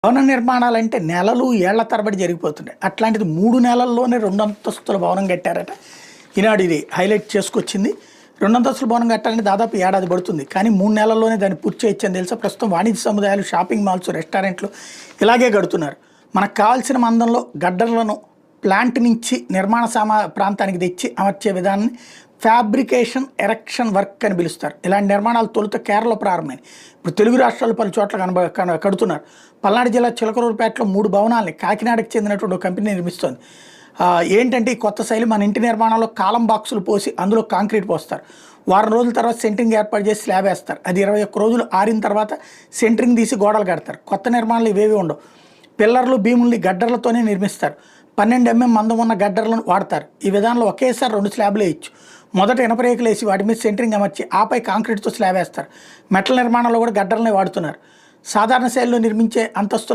భవన నిర్మాణాలంటే నెలలు, ఏళ్ల తరబడి జరిగిపోతుంటాయి. అట్లాంటిది 3 నెలల్లోనే 2 అంతస్తుల భవనం కట్టారట. ఈనాడు ఇది హైలైట్ చేసుకొచ్చింది. 2 అంతస్తుల భవనం కట్టాలంటే దాదాపు ఏడాది పడుతుంది. కానీ 3 నెలల్లోనే దాన్ని పూర్తి చేయొచ్చని తెలుసా? ప్రస్తుతం వాణిజ్య సముదాయాలు, షాపింగ్ మాల్స్, రెస్టారెంట్లు ఇలాగే కడుతున్నారు. మనకు కావాల్సిన మందంలో గడ్డర్లను ప్లాంట్ నుంచి నిర్మాణ ప్రాంతానికి తెచ్చి అమర్చే విధానాన్ని ఫ్యాబ్రికేషన్ ఎరెక్షన్ వర్క్ అని పిలుస్తారు. ఇలాంటి నిర్మాణాలు తొలుత కేరళలో ప్రారంభమైంది. ఇప్పుడు తెలుగు రాష్ట్రాలు పలు చోట్ల కడుతున్నారు. పల్నాడు జిల్లా చిలకలూరుపేటలో 3 భవనాలని కాకినాడకు చెందినటువంటి ఒక కంపెనీ నిర్మిస్తోంది. ఏంటంటే ఈ కొత్త శైలి మన ఇంటి నిర్మాణంలో కాలం బాక్సులు పోసి అందులో కాంక్రీట్ పోస్తారు. వారం రోజుల తర్వాత సెంటరింగ్ ఏర్పాటు చేసి స్లాబ్ వేస్తారు. అది 21 రోజులు ఆరిన తర్వాత సెంటరింగ్ తీసి గోడలు కడతారు. కొత్త నిర్మాణాలు ఇవేవి ఉండవు. పిల్లర్లు, భీముల్ని గడ్డర్లతోనే నిర్మిస్తారు. 12 mm మందం ఉన్న గడ్డర్లను వాడతారు. ఈ విధానంలో ఒకేసారి 2 స్లాబ్లు వేయచ్చు. మొదట ఇనపరేకులు వేసి వాటి మీద సెంటరింగ్ అమర్చి ఆపై కాంక్రీట్తో స్లాబ్ వేస్తారు. మెటల్ నిర్మాణంలో కూడా గడ్డర్లనే వాడుతున్నారు. సాధారణ శైలిలో నిర్మించే అంతస్తులు